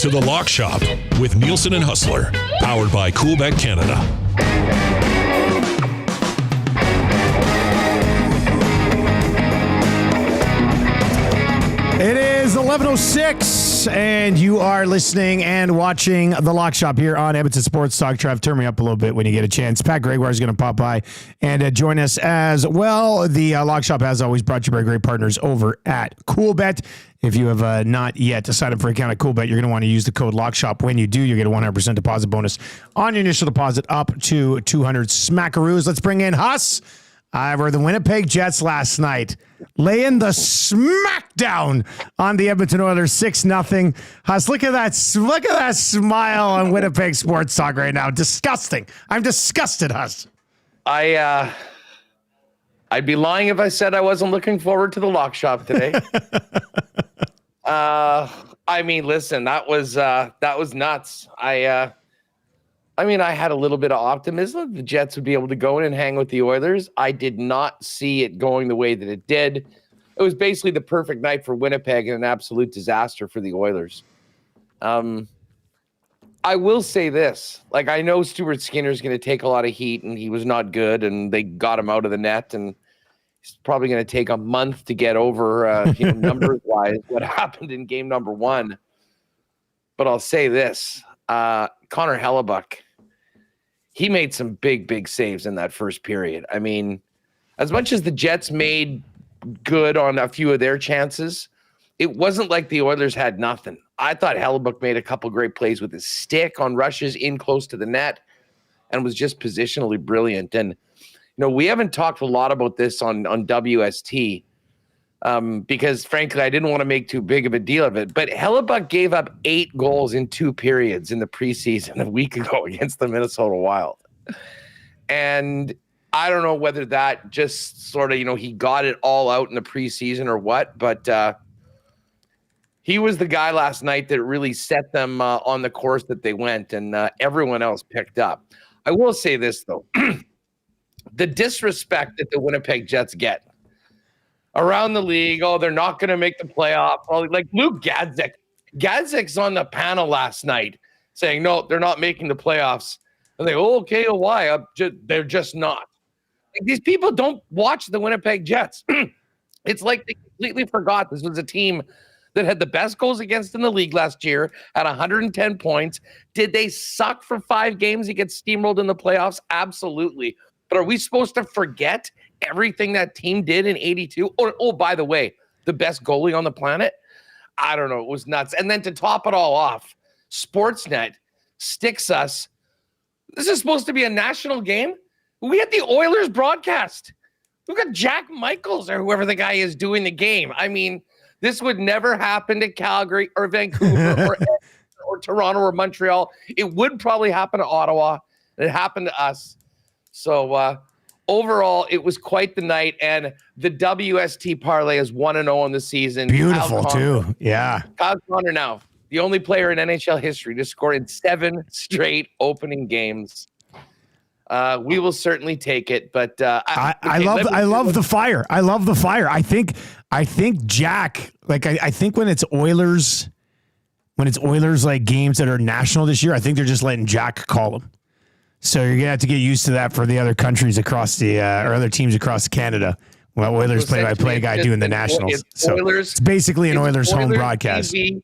to The Lock Shop with Nielson and Hustler, powered by Coolbet Canada. It is 11:06, and you are listening and watching The Lock Shop here on Edmonton Sports Talk. Trev, turn me up a little bit when you get a chance. Pat Gregoire is going to pop by and join us as well. The Lock Shop, as always, brought to you by great partners over at Coolbet. If you have not yet signed up for an account at Coolbet, you're going to want to use the code LOCKSHOP. When you do, you get a 100% deposit bonus on your initial deposit up to 200 smackaroos. Let's bring in Huss. Were the Winnipeg Jets last night laying the smackdown on the Edmonton Oilers 6-0. Huss, look at that smile on Winnipeg Sports Talk right now. Disgusting. I'm disgusted, Huss. I'd be lying if I said I wasn't looking forward to the Lock Shop today. I mean, listen, that was nuts. I mean, I had a little bit of optimism the Jets would be able to go in and hang with the Oilers. I did not see it going the way that it did. It was basically the perfect night for Winnipeg and an absolute disaster for the Oilers. I will say this. Like, I know Stuart Skinner's going to take a lot of heat, and he was not good, and they got him out of the net, and he's probably going to take a month to get over, numbers-wise, what happened in game number 1. But I'll say this. Connor Hellebuck, he made some big saves in that first period. I mean, as much as the Jets made good on a few of their chances, it wasn't like the Oilers had nothing. I thought Hellebuck made a couple great plays with his stick on rushes in close to the net and was just positionally brilliant. And, we haven't talked a lot about this on WST because, frankly, I didn't want to make too big of a deal of it. But Hellebuck gave up 8 goals in 2 periods in the preseason a week ago against the Minnesota Wild. And I don't know whether that just sort of, he got it all out in the preseason or what, but he was the guy last night that really set them on the course that they went, and everyone else picked up. I will say this, though. The disrespect that the Winnipeg Jets get around the league, they're not going to make the playoffs. Like Luke Gadzik. Gadzik's on the panel last night saying, no, they're not making the playoffs. And they go, okay, why? They're just not. Like, these people don't watch the Winnipeg Jets. It's like they completely forgot this was a team that had the best goals against in the league last year at 110 points. Did they suck for 5 games and get steamrolled in the playoffs? Absolutely. But are we supposed to forget everything that team did in 82? Oh, by the way, the best goalie on the planet? I don't know. It was nuts. And then to top it all off, Sportsnet sticks us. This is supposed to be a national game. We had the Oilers broadcast. We've got Jack Michaels or whoever the guy is doing the game. I mean, this would never happen to Calgary or Vancouver or Toronto or Montreal. It would probably happen to Ottawa. It happened to us. So overall, it was quite the night, and the WST parlay is 1-0 on the season. Beautiful, too. Yeah. Kyle Connor now, the only player in NHL history to score in 7 straight opening games. We will certainly take it, but I love the fire. I love the fire. I think Jack, like I think when it's Oilers like games that are national this year, I think they're just letting Jack call them. So you're gonna have to get used to that for the other countries across the or other teams across Canada. Well, Oilers play-by-play guy doing the Nationals. So it's basically an Oilers home broadcast. TV.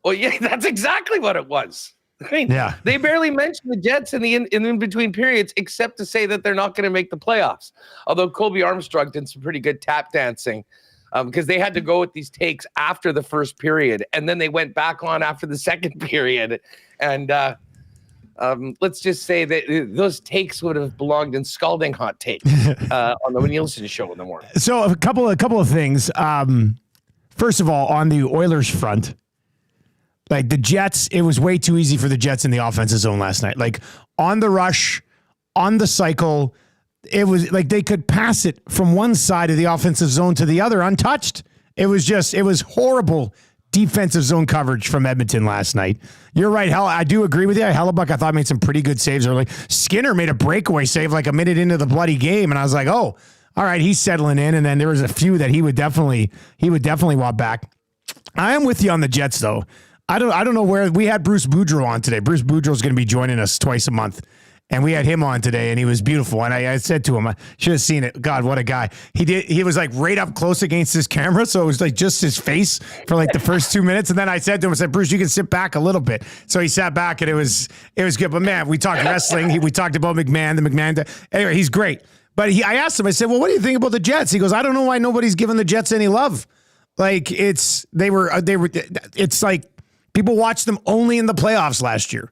Well, yeah, that's exactly what it was. I mean, yeah. They barely mentioned the Jets in the in between periods, except to say that they're not going to make the playoffs. Although Colby Armstrong did some pretty good tap dancing because they had to go with these takes after the first period, and then they went back on after the second period. And let's just say that those takes would have belonged in Scalding Hot Take on the Nielson show in the morning. So a couple of things. First of all, on the Oilers front. Like the Jets, it was way too easy for the Jets in the offensive zone last night. Like on the rush, on the cycle, it was like they could pass it from one side of the offensive zone to the other untouched. It was horrible defensive zone coverage from Edmonton last night. You're right. I do agree with you. Hellebuck, I thought, made some pretty good saves early. Skinner made a breakaway save like a minute into the bloody game. And I was like, oh, all right, he's settling in. And then there was a few that he would definitely want back. I am with you on the Jets, though. I don't know where we had Bruce Boudreau on today. Bruce Boudreau is going to be joining us twice a month. And we had him on today, and he was beautiful. And I said to him, I should have seen it. God, what a guy. He was like right up close against his camera. So it was like just his face for like the first 2 minutes. And then I said to him, I said, Bruce, you can sit back a little bit. So he sat back, and it was good. But man, we talked wrestling. We talked about McMahon. Anyway, he's great. But I asked him, I said, well, what do you think about the Jets? He goes, I don't know why nobody's giving the Jets any love. Like it's like people watched them only in the playoffs last year.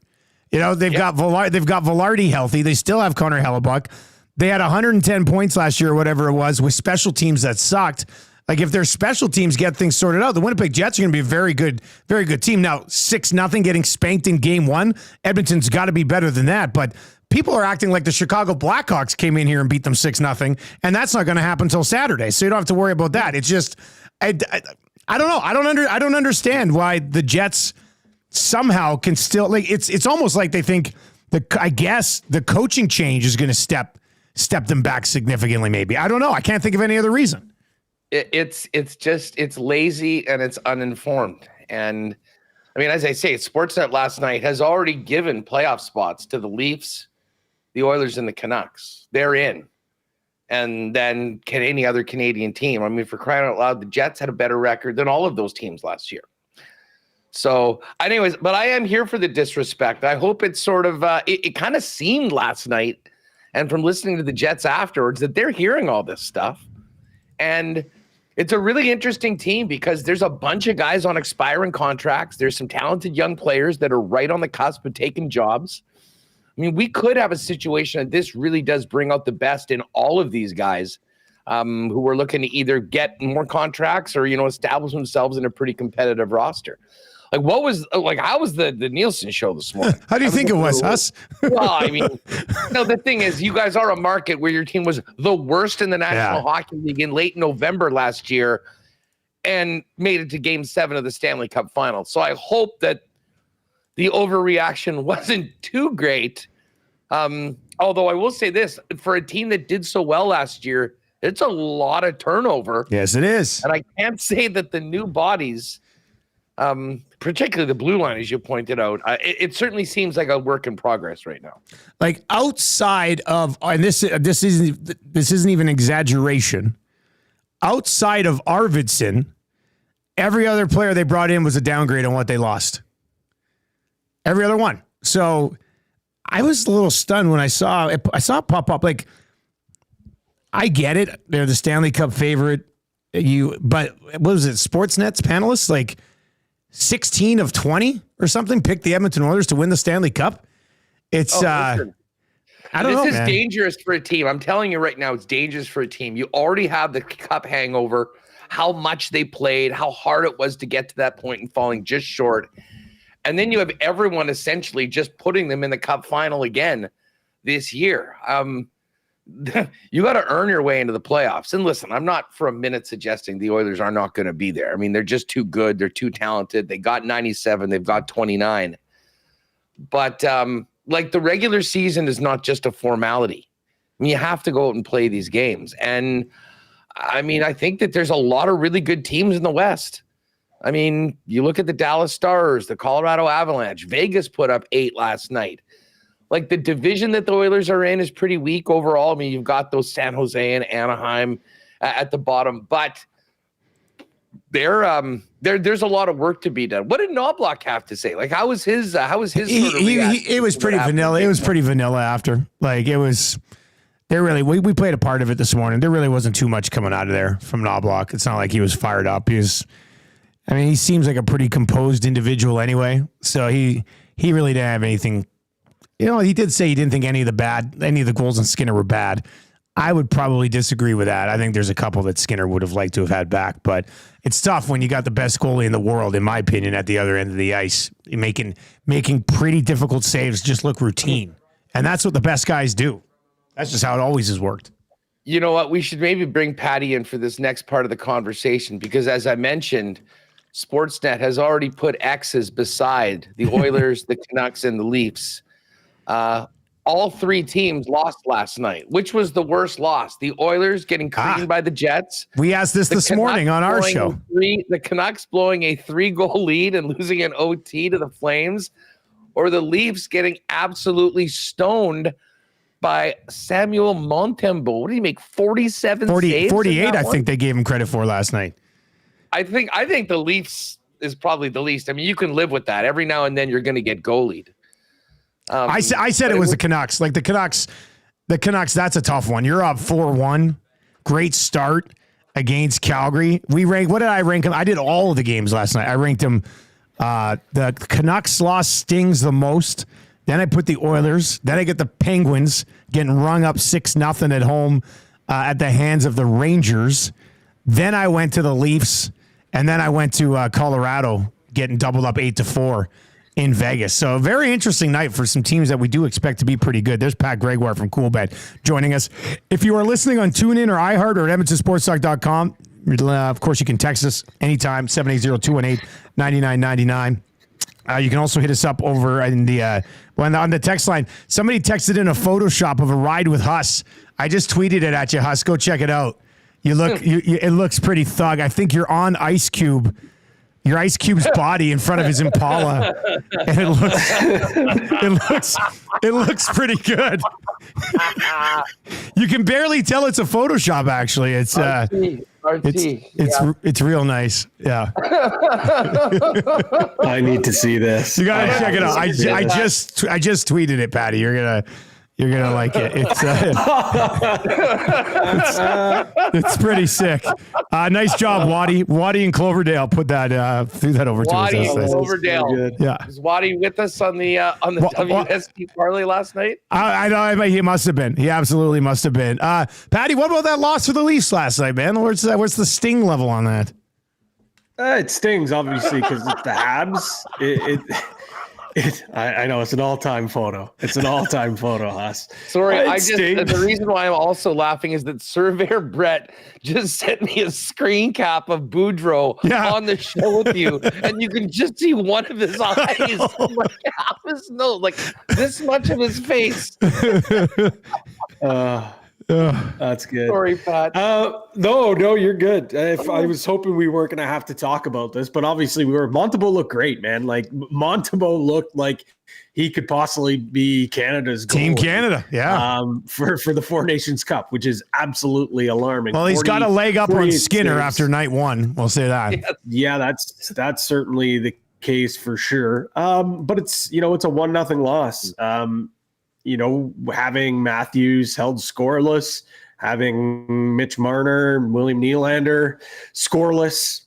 You know, they've got Velarde healthy. They still have Connor Hellebuck. They had 110 points last year or whatever it was with special teams that sucked. Like if their special teams get things sorted out, the Winnipeg Jets are going to be a very good team. Now 6-0 getting spanked in game 1. Edmonton's got to be better than that. But people are acting like the Chicago Blackhawks came in here and beat them 6-0, and that's not going to happen until Saturday. So you don't have to worry about that. It's just I don't know. I don't understand why the Jets somehow can still like it's almost like they think I guess the coaching change is going to step them back significantly. Maybe I don't know. I can't think of any other reason. It's lazy and it's uninformed. And I mean, as I say, Sportsnet last night has already given playoff spots to the Leafs, the Oilers, and the Canucks. They're in. And then can any other Canadian team? I mean, for crying out loud, the Jets had a better record than all of those teams last year. So anyways, but I am here for the disrespect. I hope it's sort of, it kind of seemed last night, and from listening to the Jets afterwards, that they're hearing all this stuff. And it's a really interesting team because there's a bunch of guys on expiring contracts. There's some talented young players that are right on the cusp of taking jobs. I mean, we could have a situation that this really does bring out the best in all of these guys who are looking to either get more contracts or, establish themselves in a pretty competitive roster. Like how was the Nielson show this morning? How do you think it was, us? Well, I mean, the thing is, you guys are a market where your team was the worst in the National Hockey League in late November last year and made it to Game 7 of the Stanley Cup Final. So I hope that the overreaction wasn't too great. Although I will say this, for a team that did so well last year, it's a lot of turnover. Yes, it is. And I can't say that the new bodies, particularly the blue line, as you pointed out, it certainly seems like a work in progress right now. Like outside of, and this isn't even exaggeration. Outside of Arvidsson, every other player they brought in was a downgrade on what they lost. Every other one. So I was a little stunned when I saw it pop up. Like, I get it. They're the Stanley Cup favorite. But what was it? Sportsnet's panelists, like 16 of 20 or something, picked the Edmonton Oilers to win the Stanley Cup. It's I don't know. This is dangerous for a team. I'm telling you right now, it's dangerous for a team. You already have the cup hangover, how much they played, how hard it was to get to that point and falling just short. And then you have everyone essentially just putting them in the cup final again this year. You got to earn your way into the playoffs. And listen, I'm not for a minute suggesting the Oilers are not going to be there. I mean, they're just too good. They're too talented. They got 97. They've got 29. But like the regular season is not just a formality. I mean, you have to go out and play these games. And I mean, I think that there's a lot of really good teams in the West. I mean, you look at the Dallas Stars, the Colorado Avalanche. Vegas put up 8 last night. Like the division that the Oilers are in is pretty weak overall. I mean, you've got those San Jose and Anaheim at the bottom, but there's a lot of work to be done. What did Knobloch have to say? Like, how was his sort of reaction? It was pretty vanilla. It was pretty vanilla after. Like it was. We played a part of it this morning. There really wasn't too much coming out of there from Knobloch. It's not like he was fired up. He seems like a pretty composed individual anyway. So he really didn't have anything. He did say he didn't think any of the goals on Skinner were bad. I would probably disagree with that. I think there's a couple that Skinner would have liked to have had back, but it's tough when you got the best goalie in the world, in my opinion, at the other end of the ice, making pretty difficult saves just look routine. And that's what the best guys do. That's just how it always has worked. You know what? We should maybe bring Patty in for this next part of the conversation because, as I mentioned, Sportsnet has already put X's beside the Oilers, the Canucks, and the Leafs all three teams lost last night. Which was the worst loss? The Oilers getting creamed by the Jets. We asked this morning on our show. The Canucks blowing a 3-goal lead and losing an OT to the Flames, or the Leafs getting absolutely stoned by Samuel Montembeault. What did he make? 47 saves? 48, I think they gave him credit for last night. I think the Leafs is probably the least. I mean, you can live with that. Every now and then you're going to get goalied. I said it was the Canucks. Like the Canucks, that's a tough one. You're up 4-1. Great start against Calgary. What did I rank them? I did all of the games last night. I ranked them. The Canucks loss stings the most. Then I put the Oilers. Then I get the Penguins getting rung up 6-0 at home at the hands of the Rangers. Then I went to the Leafs. And then I went to Colorado getting doubled up 8-4. In Vegas. So a very interesting night for some teams that we do expect to be pretty good. There's Pat Gregoire from Coolbet joining us. If you are listening on TuneIn or iHeart or at EdmontonSportsTalk.com, of course, you can text us anytime, 780-218-9999. You can also hit us up over in the on the text line. Somebody texted in a Photoshop of a ride with Huss. I just tweeted it at you, Huss. Go check it out. It looks pretty thug. I think you're on Ice Cube. Your Ice Cube's body in front of his Impala, and it looks pretty good. You can barely tell it's a Photoshop. Actually, it's it's real nice. Yeah, I need to see this. You gotta check it out. I just tweeted it, Patty. You're gonna like it. It's pretty sick. Nice job, Waddy. Waddy and Cloverdale put that threw that over Waddy to us. Waddy and Cloverdale. Yeah. Was Waddy with us on the WST parlay last night? I know. He must have been. He absolutely must have been. Patty, what about that loss for the Leafs last night, man? Where's the sting level on that? It stings, obviously, because it's the Habs. I know it's an all-time photo. It's an all-time photo, Huss. Sorry, the reason why I'm also laughing is that Surveyor Brett just sent me a screen cap of Boudreaux on the show with you, and you can just see one of his eyes, like half his nose, like this much of his face. That's good. Sorry, Pat. No, you're good. I was hoping we weren't going to have to talk about this, but obviously we were. Montembeault looked great, man. Like Montembeault looked like he could possibly be Canada's goal. Team Canada, yeah. For the Four Nations Cup, which is absolutely alarming. Well, he's got a leg up on Skinner after night one. We'll say that. Yeah, that's certainly the case for sure. But it's a 1-0 loss. Having Matthews held scoreless, having Mitch Marner and William Nylander scoreless,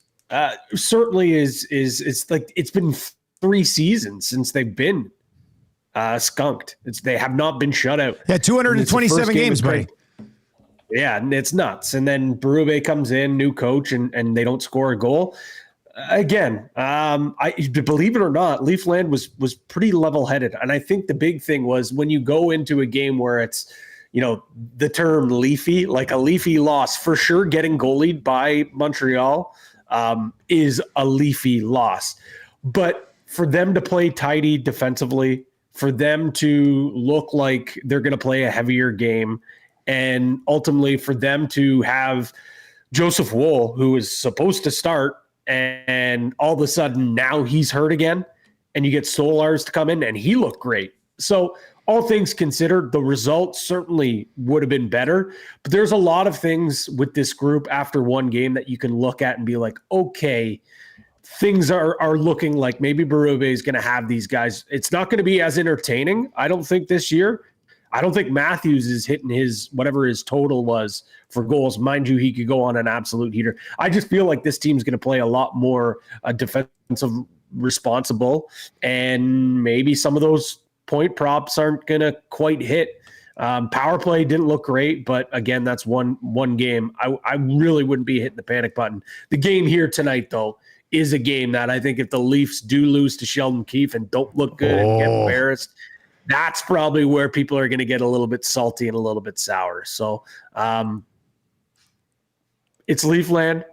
certainly is like it's been 3 seasons since they've been skunked. They have not been shut out. Yeah, 227 games, buddy. Yeah, and it's nuts. And then Berube comes in, new coach, and they don't score a goal. Again, I believe it or not, Leafland was pretty level-headed, and I think the big thing was when you go into a game where it's, the term leafy, like a leafy loss for sure. Getting goalied by Montreal is a leafy loss, but for them to play tidy defensively, for them to look like they're going to play a heavier game, and ultimately for them to have Joseph Woll, who is supposed to start. And all of a sudden now he's hurt again, and you get Solars to come in and he looked great. So all things considered, the result certainly would have been better, but there's a lot of things with this group after one game that you can look at and be like, okay, things are looking like maybe Berube is going to have these guys. It's not going to be as entertaining, I don't think, this year. I don't think Matthews is hitting whatever his total was for goals. Mind you, he could go on an absolute heater. I just feel like this team's going to play a lot more defensive responsible, and maybe some of those point props aren't going to quite hit. Power play didn't look great, but again, that's one game. I really wouldn't be hitting the panic button. The game here tonight, though, is a game that I think if the Leafs do lose to Sheldon Keefe and don't look good and get embarrassed, that's probably where people are going to get a little bit salty and a little bit sour. So it's Leafland.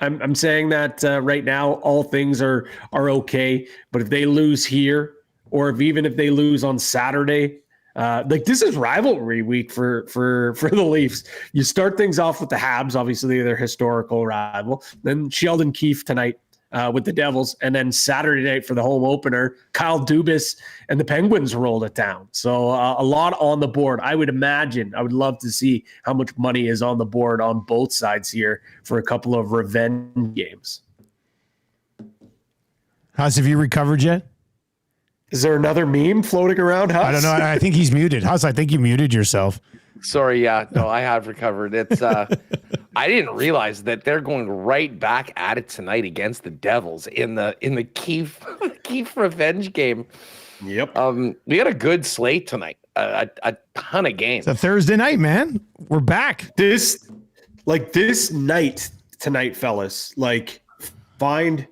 I'm saying that right now all things are okay. But if they lose here, or even if they lose on Saturday, Like this is rivalry week for the Leafs. You start things off with the Habs, obviously their historical rival. Then Sheldon Keefe tonight with the Devils, and then Saturday night for the home opener, Kyle Dubas and the Penguins rolled it down. So a lot on the board. I would imagine. I would love to see how much money is on the board on both sides here for a couple of revenge games. Huss, have you recovered yet? Is there another meme floating around, Huss? I don't know. I think he's muted. Huss, I think you muted yourself. Sorry, yeah. No, I have recovered. It's I didn't realize that they're going right back at it tonight against the Devils in the Keefe revenge game. Yep. We got a good slate tonight. A ton of games. It's a Thursday night, man. We're back. This night tonight, fellas, like find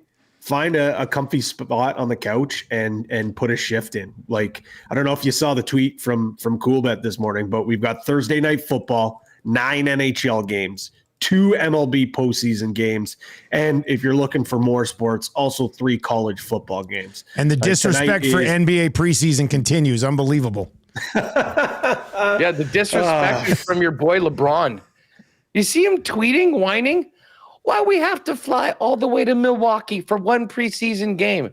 a comfy spot on the couch and put a shift in. Like, I don't know if you saw the tweet from Coolbet this morning, but we've got Thursday night football, 9 NHL games, 2 MLB postseason games, and if you're looking for more sports, also 3 college football games. And the disrespect for NBA preseason continues. Unbelievable. Yeah, the disrespect is from your boy LeBron. You see him tweeting, whining? Why we have to fly all the way to Milwaukee for one preseason game?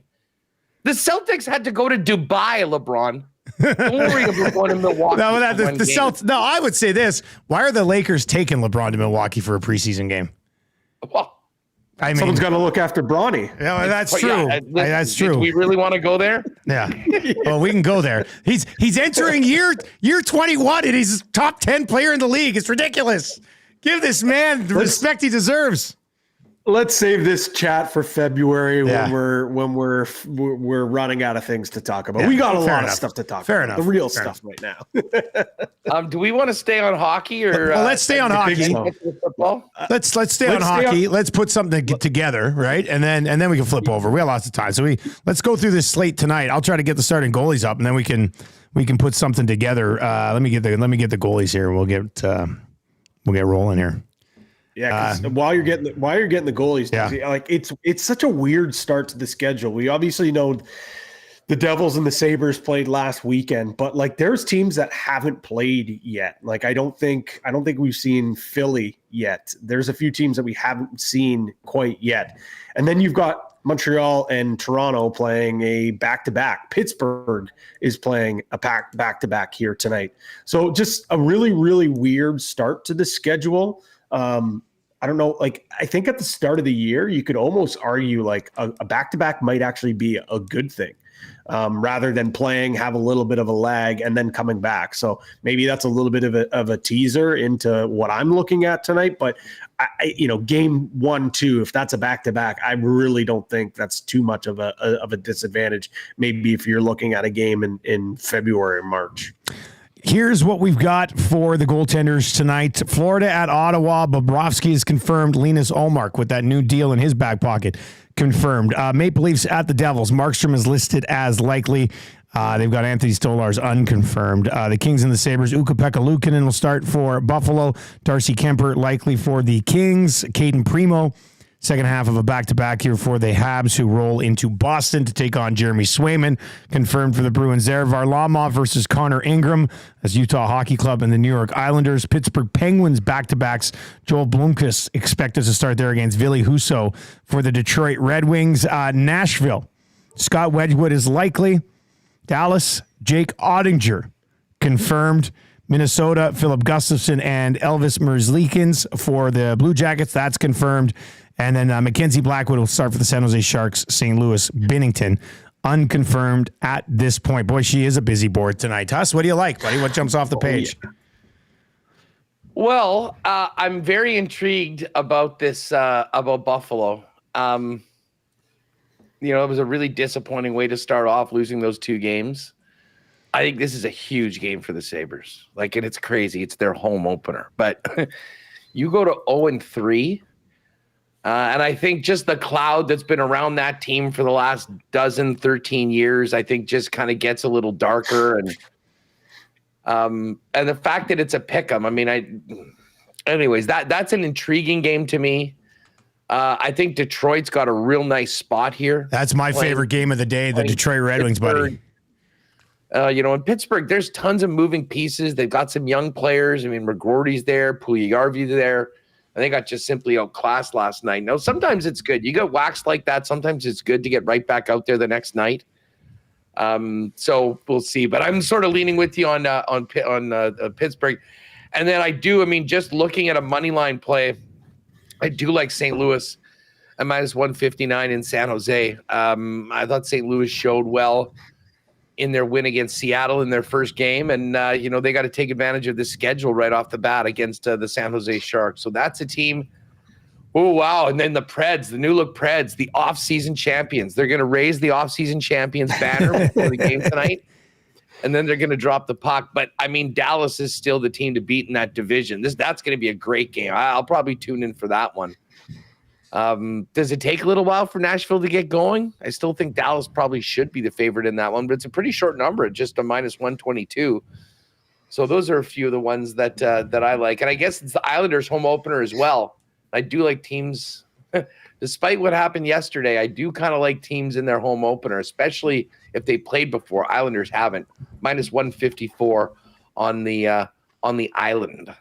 The Celtics had to go to Dubai, LeBron. Don't worry about going to Milwaukee. No, I would say this. Why are the Lakers taking LeBron to Milwaukee for a preseason game? Well, I mean, someone's got to look after Bronny. Yeah, that's true. That's true. Do we really want to go there? Yeah. Well, we can go there. He's entering year 21 and he's top 10 player in the league. It's ridiculous. Give this man the respect he deserves. Let's save this chat for February when we're running out of things to talk about. We got a lot of stuff to talk about. The real stuff right now. Do we want to stay on hockey or? Well, let's stay on hockey. Let's stay on hockey. Let's put something together, right? And then we can flip over. We have lots of time, so let's go through this slate tonight. I'll try to get the starting goalies up, and then we can put something together. Let me get the goalies here, and we'll get rolling here. Yeah, while you're getting the goalies, like it's such a weird start to the schedule. We obviously know the Devils and the Sabres played last weekend, but like there's teams that haven't played yet. Like I don't think we've seen Philly yet. There's a few teams that we haven't seen quite yet, and then you've got Montreal and Toronto playing a back-to-back. Pittsburgh is playing a back-to-back here tonight. So just a really, really weird start to the schedule. I don't know. Like, I think at the start of the year, you could almost argue like a back-to-back might actually be a good thing rather than have a little bit of a lag and then coming back. So maybe that's a little bit of a teaser into what I'm looking at tonight. But game 1-2, if that's a back-to-back, I really don't think that's too much of a disadvantage. Maybe if you're looking at a game in February or March. Here's what we've got for the goaltenders tonight. Florida at Ottawa. Bobrovsky is confirmed. Linus Ullmark with that new deal in his back pocket confirmed. Maple Leafs at the Devils. Markstrom is listed as likely. They've got Anthony Stolarz unconfirmed. The Kings and the Sabres. Ukko-Pekka Luukkonen will start for Buffalo. Darcy Kemper likely for the Kings. Caden Primo. Second half of a back-to-back here for the Habs, who roll into Boston to take on Jeremy Swayman. Confirmed for the Bruins there. Varlamov versus Connor Ingram as Utah Hockey Club and the New York Islanders. Pittsburgh Penguins back-to-backs. Joel Blomqvist expected to start there against Ville Husso for the Detroit Red Wings. Nashville. Scott Wedgwood is likely. Dallas, Jake Ottinger confirmed. Minnesota, Philip Gustafsson and Elvis Merzlikins for the Blue Jackets. That's confirmed. And then Mackenzie Blackwood will start for the San Jose Sharks. St. Louis, Binnington, unconfirmed at this point. Boy, she is a busy board tonight. Tuss, what do you like, buddy? What jumps off the page? Well, I'm very intrigued about this, about Buffalo. It was a really disappointing way to start off, losing those 2 games. I think this is a huge game for the Sabres. And it's crazy. It's their home opener. But you go to 0-3, and I think just the cloud that's been around that team for the last 13 years, I think just kind of gets a little darker. And the fact that it's a pick'em, anyways, that's an intriguing game to me. I think Detroit's got a real nice spot here. That's my favorite game of the day, the Detroit Red Wings, buddy. In Pittsburgh, there's tons of moving pieces. They've got some young players. I mean, McGroarty's there, Puljujarvi there. I think got just simply outclassed last night. No, sometimes it's good. You get waxed like that. Sometimes it's good to get right back out there the next night. So we'll see. But I'm sort of leaning with you on Pittsburgh. And then just looking at a money line play, I do like St. Louis at minus 159 in San Jose. I thought St. Louis showed well in their win against Seattle in their first game. And, they got to take advantage of the schedule right off the bat against the San Jose Sharks. So that's a team. Oh, wow. And then the Preds, the new look Preds, the off-season champions. They're going to raise the off-season champions banner before the game tonight. And then they're going to drop the puck. But, Dallas is still the team to beat in that division. That's going to be a great game. I'll probably tune in for that one. Does it take a little while for Nashville to get going? I still think Dallas probably should be the favorite in that one, but it's a pretty short number at just a minus 122. So those are a few of the ones that I like. And I guess it's the Islanders home opener as well. I do like teams, despite what happened yesterday, I do kind of like teams in their home opener, especially if they played before. Islanders haven't. Minus 154 on the island.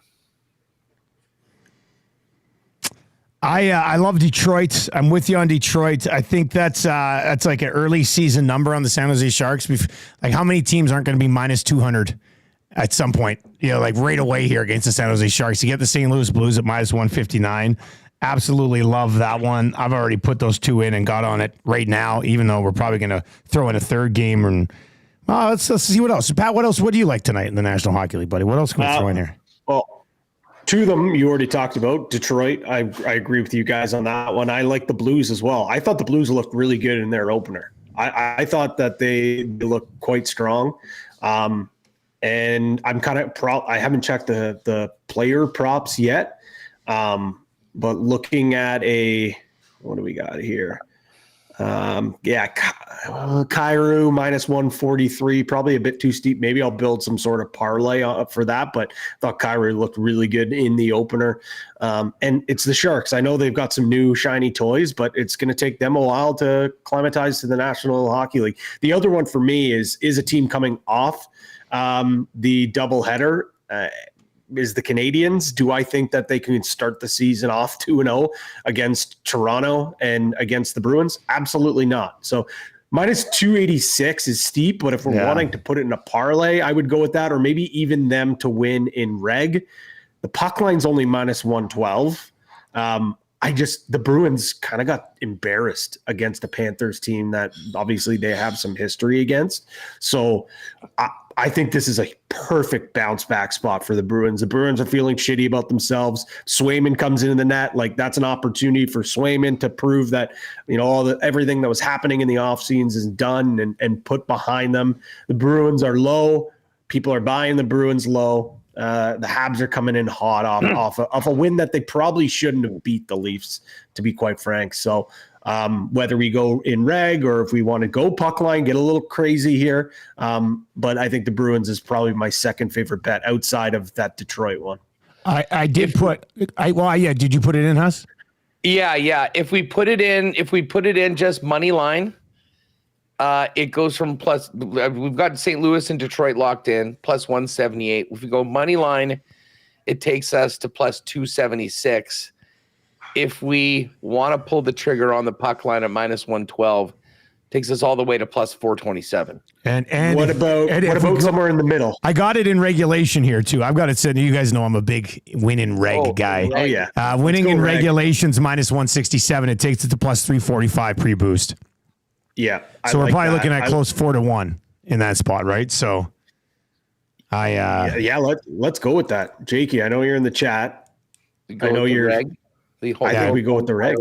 I love Detroit. I'm with you on Detroit. I think that's like an early season number on the San Jose Sharks. Like, how many teams aren't going to be minus 200 at some point? Like right away here against the San Jose Sharks. You get the St. Louis Blues at minus 159. Absolutely love that one. I've already put those two in and got on it right now, even though we're probably going to throw in a third game. And let's see what else. Pat, what else? What do you like tonight in the National Hockey League, buddy? What else can we throw in here? Well, two of them you already talked about. Detroit, I agree with you guys on that one. I like the Blues as well. I thought the Blues looked really good in their opener. I thought that they looked quite strong. And I'm kind of I haven't checked the player props yet. But looking at what do we got here? Kyrou minus 143, probably a bit too steep. Maybe I'll build some sort of parlay for that, but I thought Kyrou looked really good in the opener. And it's the Sharks. I know they've got some new shiny toys, but it's going to take them a while to climatize to the National Hockey League. The other one for me is a team coming off the doubleheader. Is the Canadians. Do I think that they can start the season off 2-0 against Toronto and against the Bruins? Absolutely not. So minus 286 is steep, but if we're wanting to put it in a parlay, I would go with that, or maybe even them to win in reg. The puck line's only minus 112. The Bruins kind of got embarrassed against the Panthers team that obviously they have some history against. So I think this is a perfect bounce back spot for the Bruins. The Bruins are feeling shitty about themselves. Swayman comes into the net. Like, that's an opportunity for Swayman to prove that, everything that was happening in the offseason is done and put behind them. The Bruins are low. People are buying the Bruins low. The Habs are coming in hot off a win that they probably shouldn't have beat the Leafs, to be quite frank. So whether we go in reg or if we want to go puck line, get a little crazy here. But I think the Bruins is probably my second favorite bet outside of that Detroit one. I did put. Did you put it in, Huss? Yeah. If we put it in just money line, it goes from plus. We've got St. Louis and Detroit locked in plus 178. If we go money line, it takes us to plus 276. If we want to pull the trigger on the puck line at minus 112, takes us all the way to plus 427. And what about somewhere in the middle? I got it in regulation here too. I've got it set. You guys know I'm a big win in reg guy. Oh yeah. Winning in regulations minus 167. It takes it to plus 345 pre-boost. Yeah. So we're probably looking at close 4-1 in that spot, right? So let's go with that. Jakey, I know you're in the chat. I know you're reg. I think we go with the reg.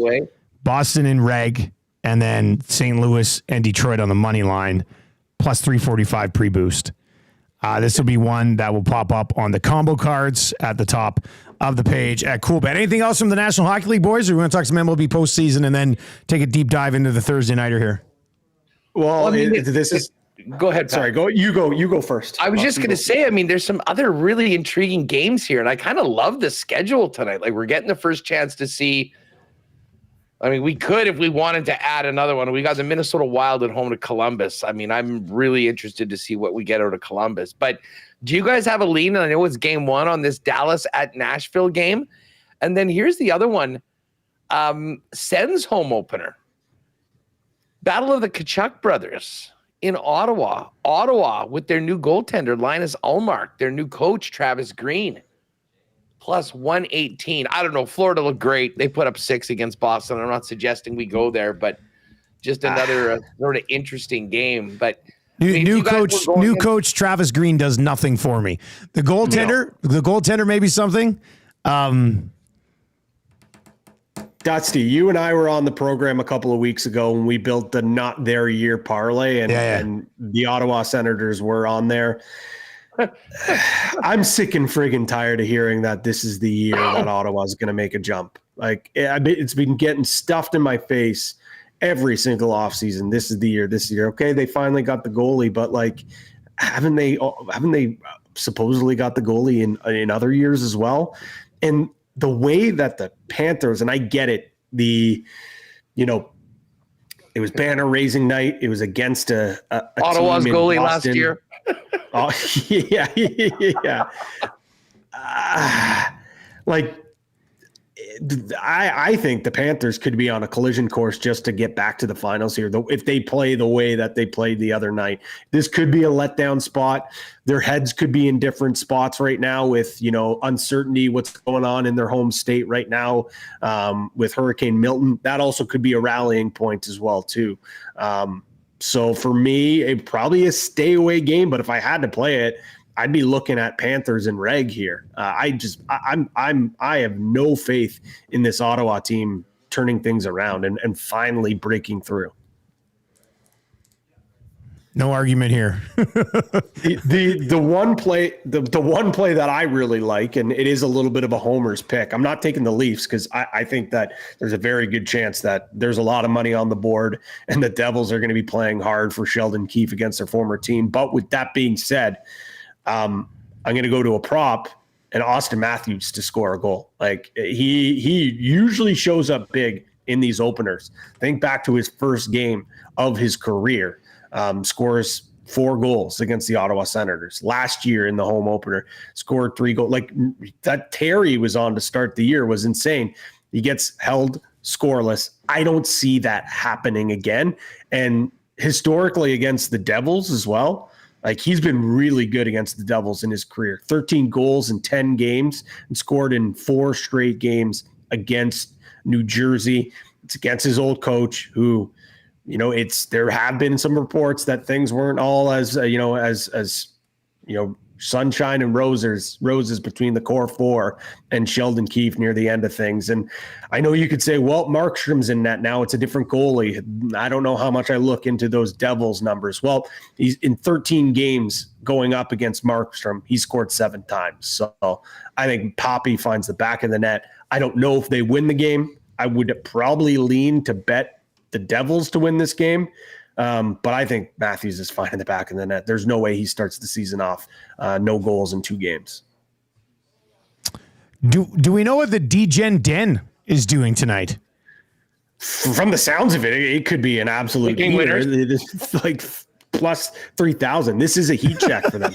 Boston in reg, and then St. Louis and Detroit on the money line, plus 345 pre-boost. This will be one that will pop up on the combo cards at the top of the page at Coolbet. Anything else from the National Hockey League, boys? Or we want to talk some MLB postseason and then take a deep dive into the Thursday nighter here? Well, this is. Go ahead. Pat. Sorry, you go first. I was just going to say, there's some other really intriguing games here, and I kind of love the schedule tonight. Like, we're getting the first chance to see I mean, we could if we wanted to add another one. We got the Minnesota Wild at home to Columbus. I mean, I'm really interested to see what we get out of Columbus. But do you guys have a lean? And I know it's game one on this Dallas at Nashville game. And then here's the other one. Sens home opener. Battle of the Tkachuk brothers in Ottawa. Ottawa with their new goaltender, Linus Ullmark, their new coach, Travis Green. Plus 118. I don't know. Florida looked great. They put up 6 against Boston. I'm not suggesting we go there, but just another sort of interesting game. But new coach Travis Green does nothing for me. The goaltender, maybe something. Dusty, you and I were on the program a couple of weeks ago when we built the not their year parlay, and the Ottawa Senators were on there. I'm sick and friggin' tired of hearing that this is the year that Ottawa's going to make a jump. Like, it's been getting stuffed in my face every single offseason. This is the year. Okay, they finally got the goalie, but like, haven't they supposedly got the goalie in other years as well? And the way that the Panthers, and I get it, it was banner raising night. It was against a Ottawa's team goalie last year. Oh, yeah. I think the Panthers could be on a collision course just to get back to the finals here. If they play the way that they played the other night, this could be a letdown spot. Their heads could be in different spots right now with, uncertainty, what's going on in their home state right now with Hurricane Milton. That also could be a rallying point as well, too. So for me, it probably a stay away game, but if I had to play it, I'd be looking at Panthers and reg here. I have no faith in this Ottawa team turning things around and finally breaking through. No argument here. the one play that I really like, and it is a little bit of a homer's pick. I'm not taking the Leafs because I think that there's a very good chance that there's a lot of money on the board and the Devils are going to be playing hard for Sheldon Keefe against their former team. But with that being said, I'm going to go to a prop and Austin Matthews to score a goal. Like he usually shows up big in these openers. Think back to his first game of his career. Scores 4 goals against the Ottawa Senators. Last year in the home opener, scored 3 goals. Like that Terry was on to start the year was insane. He gets held scoreless. I don't see that happening again. And historically against the Devils as well, like he's been really good against the Devils in his career. 13 goals in 10 games and scored in 4 straight games against New Jersey. It's against his old coach who, there have been some reports that things weren't all as sunshine and roses between the core 4 and Sheldon Keefe near the end of things. And I know you could say, well, Markstrom's in net now. It's a different goalie. I don't know how much I look into those Devils numbers. Well, he's in 13 games going up against Markstrom. He scored 7 times. So I think Poppy finds the back of the net. I don't know if they win the game. I would probably lean to bet the Devils to win this game. But I think Matthews is fine in the back of the net. There's no way he starts the season off no goals in 2 games. Do we know what the DGen Den is doing tonight? From the sounds of it, it could be an absolute winner. Like plus 3,000. This is a heat check for them.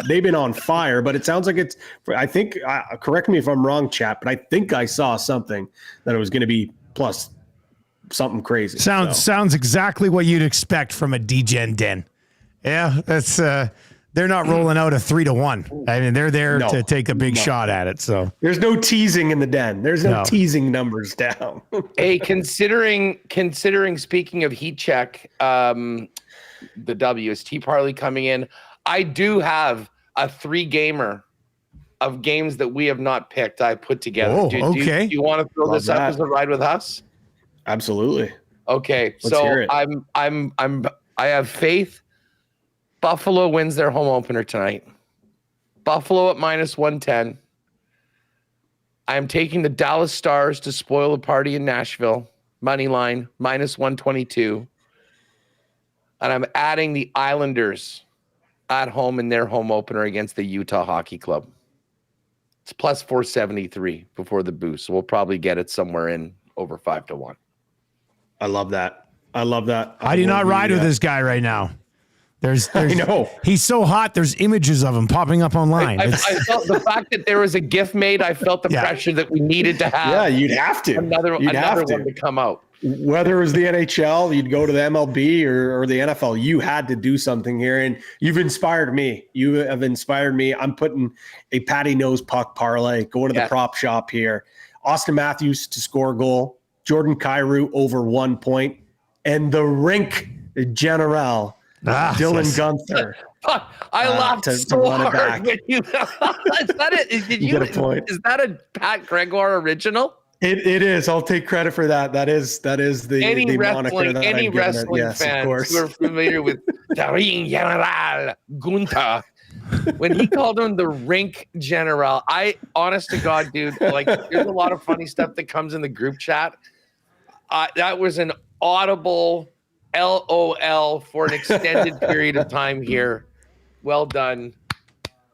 They've been on fire, but it sounds like it's. I think. Correct me if I'm wrong, chat, but I think I saw something that it was going to be plus something crazy. Sounds exactly what you'd expect from a DGen Den. Yeah, that's they're not rolling out a 3-1. I mean, they're there to take a big shot at it. So there's no teasing in the Den. There's no teasing numbers down. Hey, considering speaking of heat check, the WST parlay coming in, I do have a 3-gamer of games that we have not picked. I put together. Oh, do okay. you want to throw this up as a ride with us? Absolutely. Okay, Let's hear it. I have faith. Buffalo wins their home opener tonight. Buffalo at minus 110. I am taking the Dallas Stars to spoil the party in Nashville. Money line minus 122. And I'm adding the Islanders at home in their home opener against the Utah Hockey Club. It's plus 473 before the boost. So we'll probably get it somewhere in over 5-1. I love that. I do not ride with this guy right now. There's I know. He's so hot. There's images of him popping up online. I felt the fact that there was a GIF made. I felt the pressure that we needed to have. Yeah, you'd have to. Another one to come out. Whether it was the NHL, you'd go to the MLB or the NFL, you had to do something here. And you've inspired me. You have inspired me. I'm putting a Patty Nose puck parlay, going to the prop shop here. Austin Matthews to score a goal. Jordan Kyrou over 1 point. And the rink general, Dylan Gunther. I laughed so hard when you. Is that it? Did you? Get a point. Is that a Pat Gregoire original? It is. I'll take credit for that. That is the moniker that any I've wrestling yes, fans who are familiar with the ring general Gunther. When he called him the rink general, I honest to God, dude, like there's a lot of funny stuff that comes in the group chat. That was an audible LOL for an extended period of time here. Well done.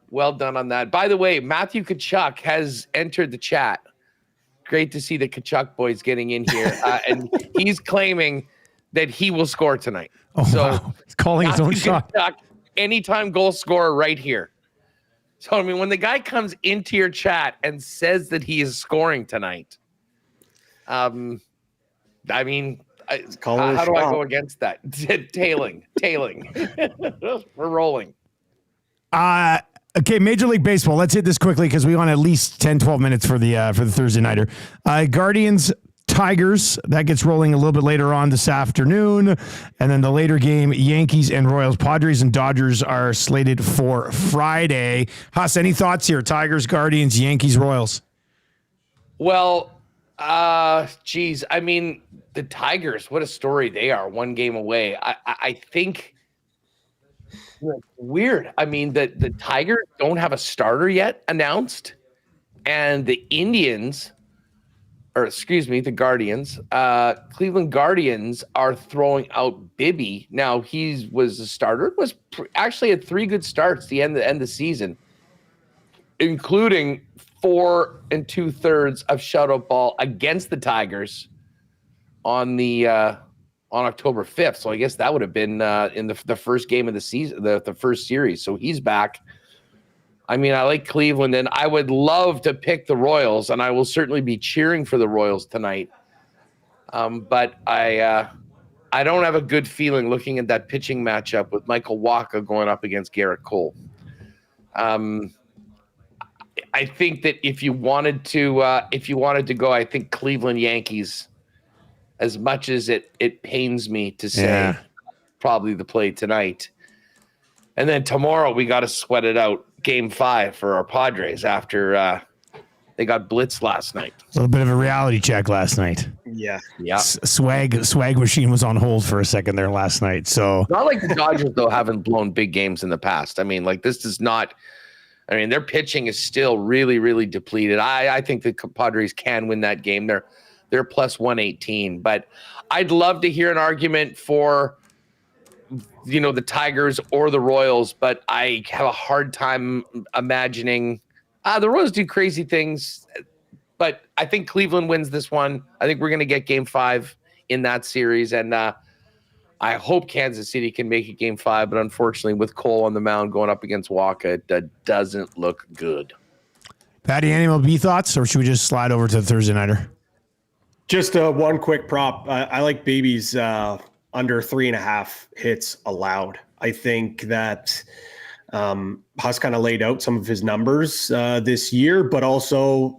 Well done on that. By the way, Matthew Tkachuk has entered the chat. Great to see the Tkachuk boys getting in here. And he's claiming that he will score tonight. Oh, so wow. He's calling his own shot. Tkachuk, anytime goal scorer right here. So, I mean, when the guy comes into your chat and says that he is scoring tonight, I mean, how do I go against that? Tailing. We're rolling. Okay, Major League Baseball. Let's hit this quickly because we want at least 10, 12 minutes for the Thursday nighter. Guardians, Tigers. That gets rolling a little bit later on this afternoon. And then the later game, Yankees and Royals. Padres and Dodgers are slated for Friday. Huss, any thoughts here? Tigers, Guardians, Yankees, Royals. Well, geez. I mean, the Tigers, what a story they are. 1 game away. I think... Weird. I mean, the Tigers don't have a starter yet announced, and the Guardians, Cleveland Guardians are throwing out Bibby. Now, he was a starter, actually had 3 good starts the end of the season, including 4 2/3 of shutout ball against the Tigers on October 5th. So I guess that would have been in the first game of the season, the first series. So he's back. I mean, I like Cleveland, and I would love to pick the Royals, and I will certainly be cheering for the Royals tonight. But I don't have a good feeling looking at that pitching matchup with Michael Wacha going up against Garrett Cole. I think that if you wanted to go, I think Cleveland Yankees. As much as it pains me to say, probably the play tonight. And then tomorrow we got to sweat it out. Game 5 for our Padres after they got blitzed last night. A little bit of a reality check last night. Yeah. Swag machine was on hold for a second there last night. So not like the Dodgers though haven't blown big games in the past. I mean, like this is not. I mean, their pitching is still really, really depleted. I think the Padres can win that game. They're plus 118, but I'd love to hear an argument for, the Tigers or the Royals, but I have a hard time imagining the Royals do crazy things, but I think Cleveland wins this one. I think we're going to get game 5 in that series. And I hope Kansas City can make it game 5, but unfortunately with Cole on the mound going up against Wacha, that doesn't look good. Patty, any MLB thoughts, or should we just slide over to the Thursday nighter? Just one quick prop. I like Babies under 3.5 hits allowed. I think that Huss kind of laid out some of his numbers this year, but also,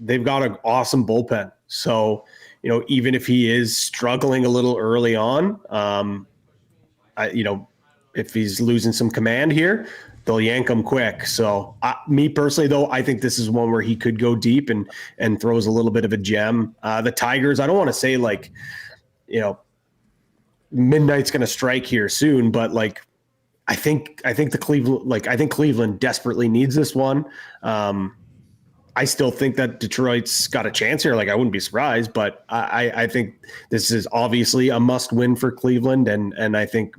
they've got an awesome bullpen. So, even if he is struggling a little early on, if he's losing some command here, they'll yank him quick. So me personally, though, I think this is one where he could go deep and throws a little bit of a gem. The Tigers, I don't want to say midnight's going to strike here soon, but I think Cleveland desperately needs this one. I still think that Detroit's got a chance here. I wouldn't be surprised, but I think this is obviously a must win for Cleveland. And I think,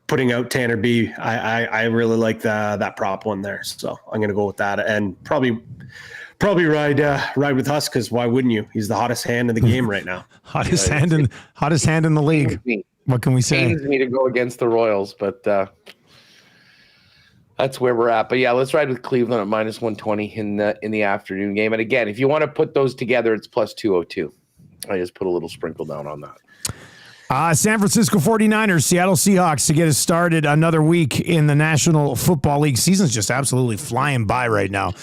putting out Tanner B, I really like that prop one there. So I'm going to go with that, and probably Probably ride with Huss, because why wouldn't you? He's the hottest hand in the game right now. hottest hand in the league. What can we say? Pains me to go against the Royals, but that's where we're at. But yeah, let's ride with Cleveland at minus 120 in the afternoon game. And again, if you want to put those together, it's plus 202. I just put a little sprinkle down on that. San Francisco 49ers, Seattle Seahawks to get us started another week in the National Football League. Season's just absolutely flying by right now.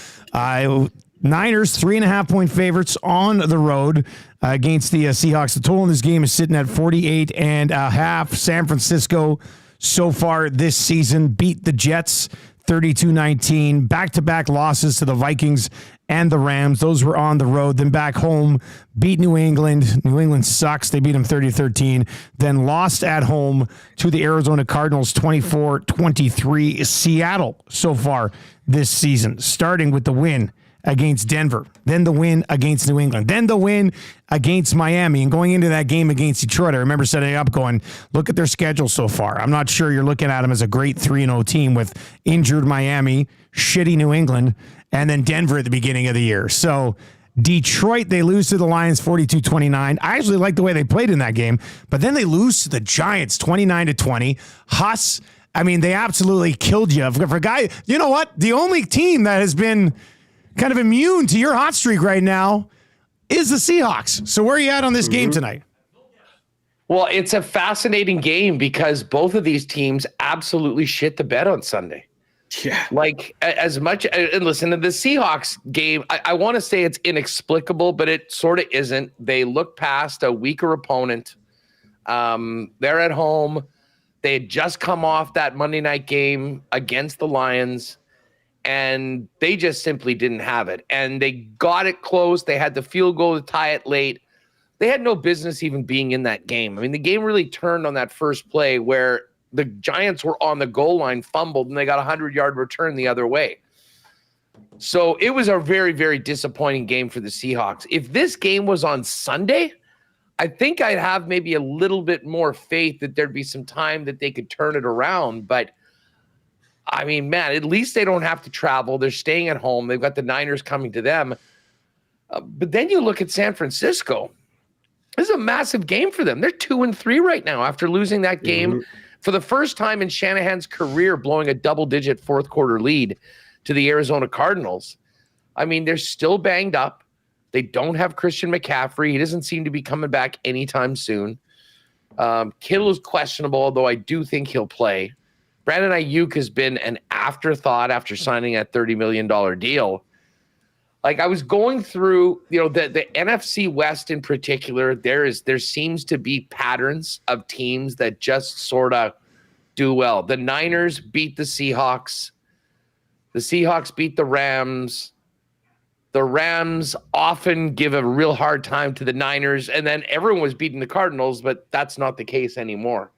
Niners, 3.5-point favorites on the road against the Seahawks. The total in this game is sitting at 48.5. San Francisco so far this season beat the Jets 32-19. Back-to-back losses to the Vikings and the Rams. Those were on the road. Then back home, beat New England. New England sucks. They beat them 30-13. Then lost at home to the Arizona Cardinals 24-23. Seattle so far this season, starting with the win against Denver, then the win against New England, then the win against Miami, and going into that game against Detroit, I remember setting up going, look at their schedule so far. I'm not sure you're looking at them as a great 3-0 team with injured Miami, shitty New England, and then Denver at the beginning of the year. So Detroit, they lose to the Lions 42-29. I actually like the way they played in that game, but then they lose to the Giants 29-20. Huss, I mean, they absolutely killed you. For a guy, you know what? The only team that has been kind of immune to your hot streak right now is the Seahawks. So where are you at on this game tonight? Well, it's a fascinating game because both of these teams absolutely shit the bed on Sunday. Yeah. Like as much, and listen to the Seahawks game, I want to say it's inexplicable, but it sort of isn't. They look past a weaker opponent. They're at home. They had just come off that Monday night game against the Lions, and they just simply didn't have it. And they got it close. They had the field goal to tie it late. They had no business even being in that game. I mean, the game really turned on that first play where the Giants were on the goal line, fumbled, and they got a 100-yard return the other way. So it was a very, very disappointing game for the Seahawks. If this game was on Sunday, I think I'd have maybe a little bit more faith that there'd be some time that they could turn it around. But I mean, man, at least they don't have to travel. They're staying at home. They've got the Niners coming to them. But then you look at San Francisco. This is a massive game for them. They're 2-3 right now after losing that game for the first time in Shanahan's career, blowing a double-digit fourth-quarter lead to the Arizona Cardinals. I mean, they're still banged up. They don't have Christian McCaffrey. He doesn't seem to be coming back anytime soon. Kittle is questionable, although I do think he'll play. Brandon Ayuk has been an afterthought after signing that $30 million deal. Like I was going through, the NFC West in particular, there seems to be patterns of teams that just sort of do well. The Niners beat the Seahawks. The Seahawks beat the Rams. The Rams often give a real hard time to the Niners, and then everyone was beating the Cardinals, but that's not the case anymore.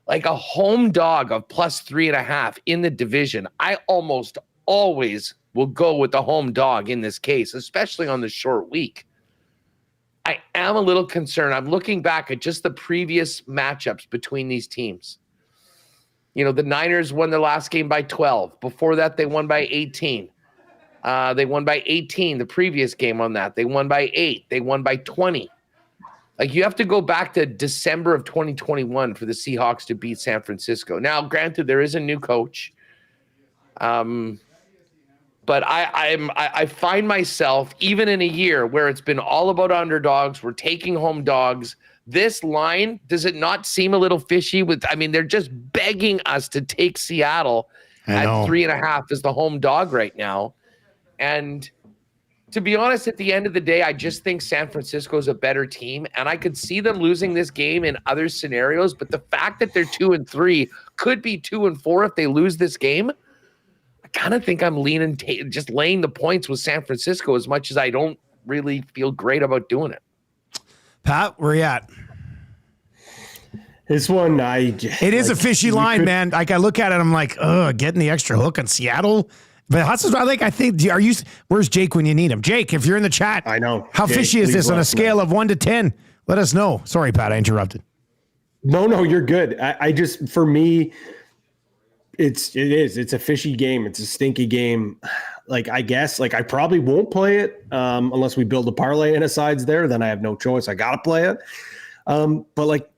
Like a home dog of plus 3.5 in the division, I almost always will go with the home dog in this case, especially on the short week. I am a little concerned. I'm looking back at just the previous matchups between these teams. The Niners won their last game by 12. Before that, they won by 18. They won by 18 the previous game on that. They won by 8. They won by 20. Like you have to go back to December of 2021 for the Seahawks to beat San Francisco. Now, granted, there is a new coach. But I find myself, even in a year where it's been all about underdogs, we're taking home dogs, this line, does it not seem a little fishy? They're just begging us to take Seattle at 3.5 as the home dog right now. And to be honest, at the end of the day, I just think San Francisco is a better team, and I could see them losing this game in other scenarios. But the fact that they're 2-3 could be 2-4 if they lose this game, I kind of think I'm leaning, just laying the points with San Francisco as much as I don't really feel great about doing it. Pat, where you at? This one, it is a fishy line, man. Like I look at it, I'm like, getting the extra hook on Seattle. But where's Jake when you need him? Jake, if you're in the chat, I know. How Jake, fishy is this on a scale of 1 to 10? Let us know. Sorry, Pat, I interrupted. No, you're good. I just, for me, it's a fishy game. It's a stinky game. I guess I probably won't play it unless we build a parlay in a sides there. Then I have no choice. I got to play it. But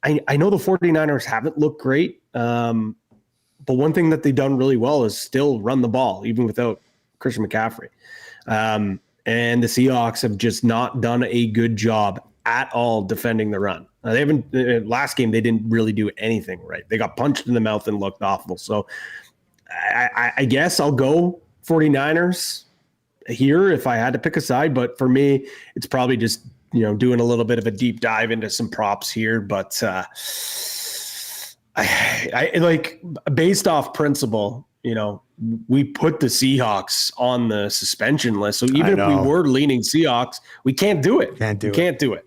I know the 49ers haven't looked great. But one thing that they've done really well is still run the ball, even without Christian McCaffrey. And the Seahawks have just not done a good job at all defending the run. They haven't. Last game, they didn't really do anything right. They got punched in the mouth and looked awful. So I guess I'll go 49ers here if I had to pick a side. But for me, it's probably just, doing a little bit of a deep dive into some props here. But I based off principle, we put the Seahawks on the suspension list. So even if we were leaning Seahawks, we can't do it. Can't do it.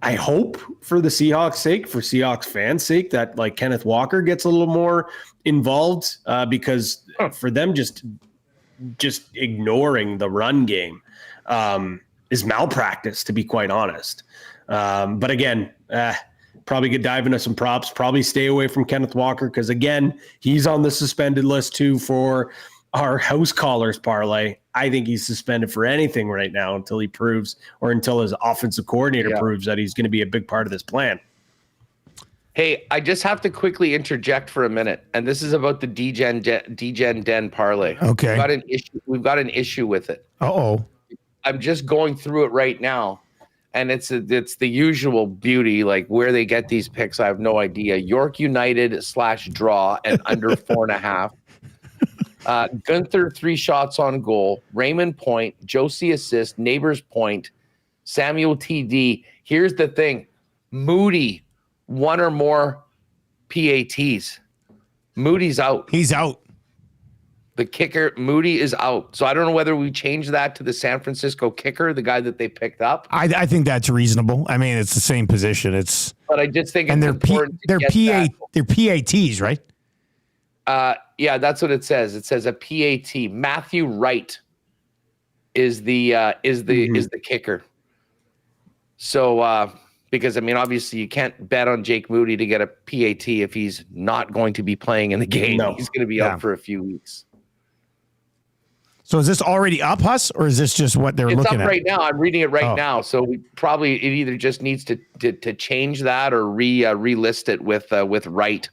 I hope for the Seahawks sake, for Seahawks fans' sake, that Kenneth Walker gets a little more involved because for them just ignoring the run game is malpractice, to be quite honest. But again, probably could dive into some props, probably stay away from Kenneth Walker because, again, he's on the suspended list too for our house callers parlay. I think he's suspended for anything right now until he proves, or until his offensive coordinator proves that he's going to be a big part of this plan. Hey, I just have to quickly interject for a minute, and this is about the DGen Den parlay. Okay. We've got an issue with it. Uh-oh. I'm just going through it right now, and it's the usual beauty, where they get these picks. I have no idea. York United /draw and under 4.5. Gunther 3 shots on goal, Raymond point, Josie assist, Neighbors point, Samuel TD. Here's the thing, Moody 1 or more PATs. Moody's out. He's out. The kicker, Moody, is out. So I don't know whether we change that to the San Francisco kicker, the guy that they picked up. I think that's reasonable. I mean, it's the same position. But I just think and it's important. They're PATs, right? Yeah, that's what it says. It says a PAT. Matthew Wright is the kicker. So because obviously you can't bet on Jake Moody to get a PAT if he's not going to be playing in the game. No. He's going to be out for a few weeks. So is this already up, Huss, or is this just what they're looking at? It's up right now. I'm reading it right now. So it either just needs to change that or relist it with Wright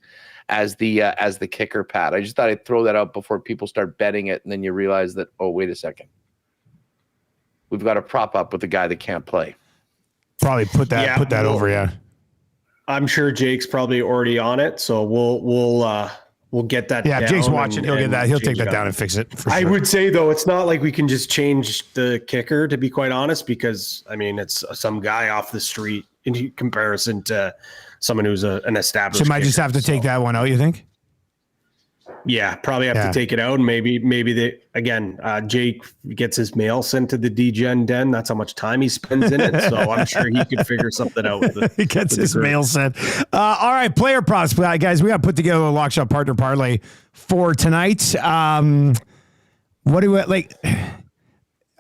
as the kicker, Pat. I just thought I'd throw that out before people start betting it, and then you realize that, oh, wait a second, we've got a prop up with a guy that can't play. Probably put that over, yeah. I'm sure Jake's probably already on it, so we'll get that. Yeah, down if Jake's watching, he'll get that. He'll take that down and fix it. For sure. I would say though, it's not like we can just change the kicker, to be quite honest, because it's some guy off the street in comparison to someone who's an established. So might just have to take that one out, you think? Yeah, probably have to take it out. And maybe Jake gets his mail sent to the DGen Den. That's how much time he spends in it. So I'm sure he could figure something out. He gets his mail sent. All right, player props, guys. We got to put together a lock shot partner parlay for tonight. What do we like?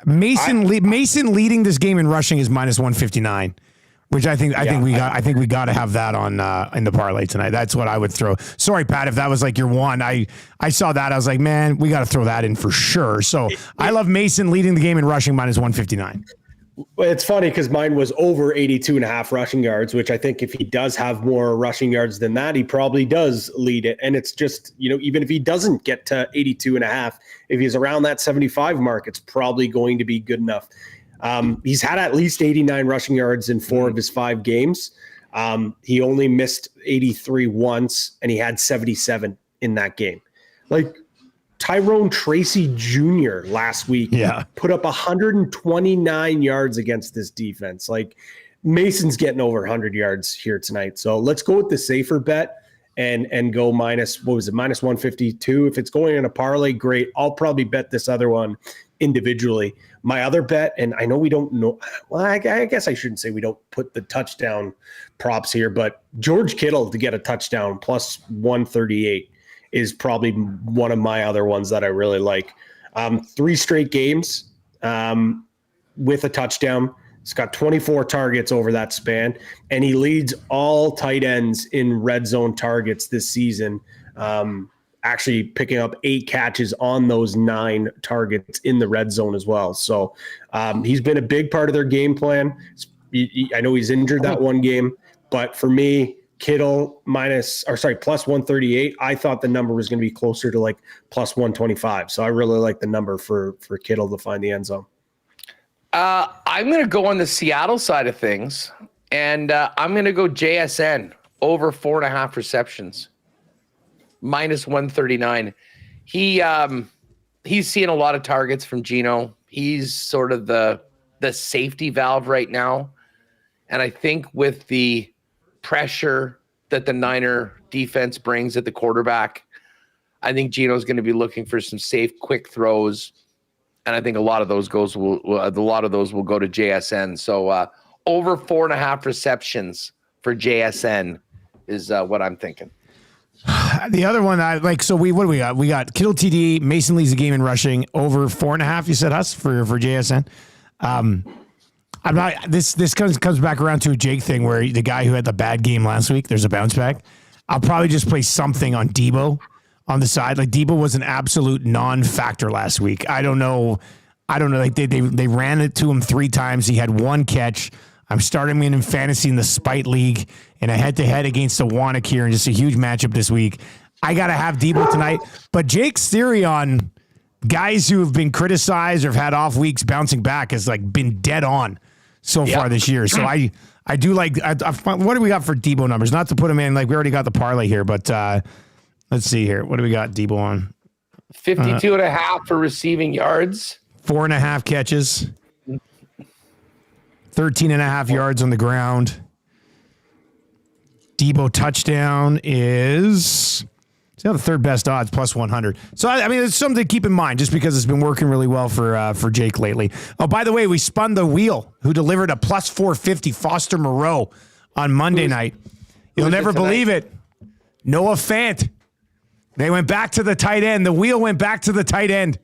Mason leading this game in rushing is -159. Which I think we got to have that on in the parlay tonight. That's what I would throw. Sorry, Pat, if that was your one. I saw that. I was like, man, we got to throw that in for sure. So I love Mason leading the game in rushing -159. Well, it's funny because mine was over 82.5 rushing yards, which I think if he does have more rushing yards than that, he probably does lead it. And it's just, even if he doesn't get to 82.5, if he's around that 75 mark, it's probably going to be good enough. He's had at least 89 rushing yards in 4 of his 5 games. He only missed 83 once, and he had 77 in that game. Tyrone Tracy Jr. last week put up 129 yards against this defense. Mason's getting over 100 yards here tonight. So let's go with the safer bet and go -152. If it's going in a parlay, great. I'll probably bet this other one individually. My other bet, and I know we don't know, well, I guess I shouldn't say we don't put the touchdown props here, but George Kittle to get a touchdown +138 is probably one of my other ones that I really like. 3 straight games with a touchdown. He's got 24 targets over that span, and he leads all tight ends in red zone targets this season actually picking up 8 catches on those 9 targets in the red zone as well. So he's been a big part of their game plan. I know he's injured that one game, but for me, Kittle plus 138. I thought the number was going to be closer to like plus 125. So I really like the number for Kittle to find the end zone. I'm going to go on the Seattle side of things, and I'm going to go JSN over 4.5 receptions, minus 139. He's seeing a lot of targets from Geno. He's sort of the safety valve right now. And I think with the pressure that the Niner defense brings at the quarterback, I think Geno's going to be looking for some safe, quick throws. And I think a lot of those will go to JSN. So over 4.5 receptions for JSN is what I'm thinking. The other one I like. So what do we got? We got Kittle TD. Mason leads the game in rushing over 4.5. You said us for JSN. I'm not. This comes back around to a Jake thing where the guy who had the bad game last week, there's a bounce back. I'll probably just play something on Debo on the side. Like Debo was an absolute non-factor last week. I don't know. Like they ran it to him 3 times. He had 1 catch. I'm starting him in fantasy in the Spite League in a head-to-head against Awanak here, and just a huge matchup this week. I got to have Debo tonight. But Jake's theory on guys who have been criticized or have had off weeks bouncing back has like been dead on so far this year. So I do like. What do we got for Debo numbers? Not to put him in, like we already got the parlay here, but let's see here. What do we got Debo on? 52.5 for receiving yards. 4.5 catches. 13.5 yards on the ground. Debo touchdown is the third best odds, plus 100. So, I mean, it's something to keep in mind just because it's been working really well for Jake lately. Oh, by the way, we spun the wheel who delivered a plus 450 Foster Moreau on Monday night. You'll never believe it. Noah Fant. They went back to the tight end. The wheel went back to the tight end.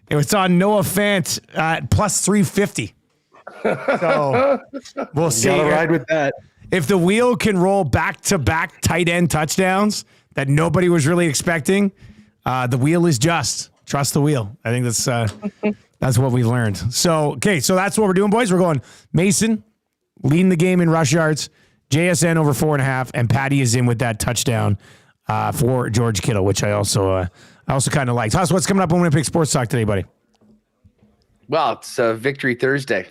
It was on Noah Fant at plus 350. So we'll see. Gotta ride with that. If the wheel can roll back-to-back tight end touchdowns that nobody was really expecting, the wheel is just. Trust the wheel. I think that's what we've learned. So, okay, so that's what we're doing, boys. We're going Mason leading the game in rush yards, JSN over 4.5, and Patty is in with that touchdown for George Kittle, which I also kind of liked. Huss, what's coming up on Winnipeg Sports Talk today, buddy? Well, it's Victory Thursday.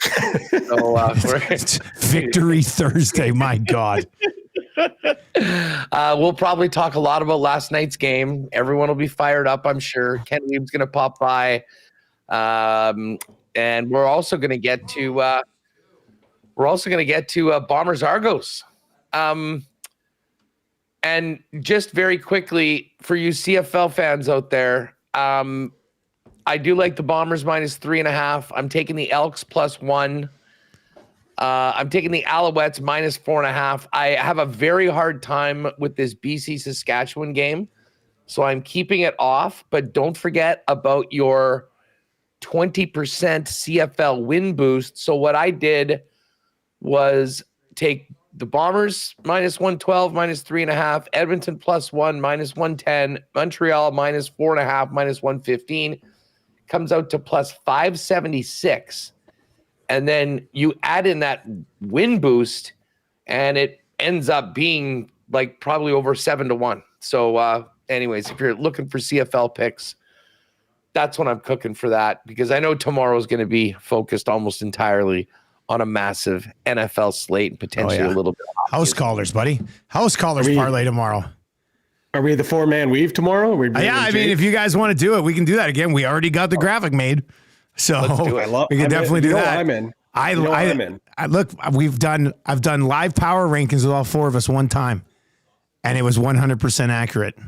So, Victory Thursday, my God. We'll probably talk a lot about last night's game. Everyone will be fired up, I'm sure. Ken Weeb's going to pop by. And we're also going to get to Bombers Argos. And just very quickly, for you CFL fans out there, I do like the Bombers minus 3.5. I'm taking the Elks plus 1. I'm taking the Alouettes minus 4.5. I have a very hard time with this BC Saskatchewan game, so I'm keeping it off. But don't forget about your 20% CFL win boost. So what I did was take the Bombers minus 112, minus 3.5, Edmonton plus 1, minus 110, Montreal minus 4.5, minus 115. Comes out to plus 576. And then you add in that win boost, and it ends up being like probably over 7-1. So anyways, if you're looking for CFL picks, that's when I'm cooking for that, because I know tomorrow's going to be focused almost entirely on a massive NFL slate and potentially a little bit of house callers, buddy. House callers parlay tomorrow. Are we the 4-man weave tomorrow? I mean, if you guys want to do it, we can do that again. We already got the graphic made, so we can definitely do that. I'm in. I'm in. Look, I've done live power rankings with all 4 of us one time, and it was 100% accurate.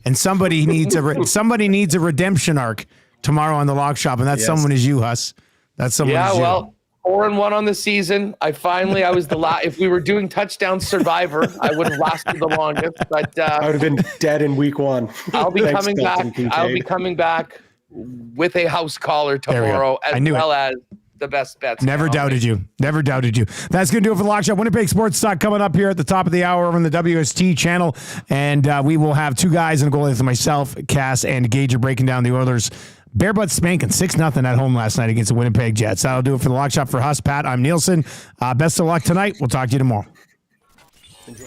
And somebody needs a redemption arc tomorrow on the Lock Shop, and that someone is you, Huss. That's someone. Yeah, well. 4-1 on the season. I was the last. If we were doing touchdown survivor, I would have lasted the longest. But I would have been dead in week 1. I'll be coming back. I'll be coming back with a house caller tomorrow, as the best bets. Never doubted you. Never doubted you. That's going to do it for the Lock Shop. Winnipeg Sports Talk coming up here at the top of the hour over on the WST channel. And we will have two guys in the goal with myself, Cass, and Gager breaking down the Oilers. Bare butt spanking 6-0 at home last night against the Winnipeg Jets. That'll do it for the Lock Shop. For Huss, Pat, I'm Nielsen. Best of luck tonight. We'll talk to you tomorrow. Enjoy.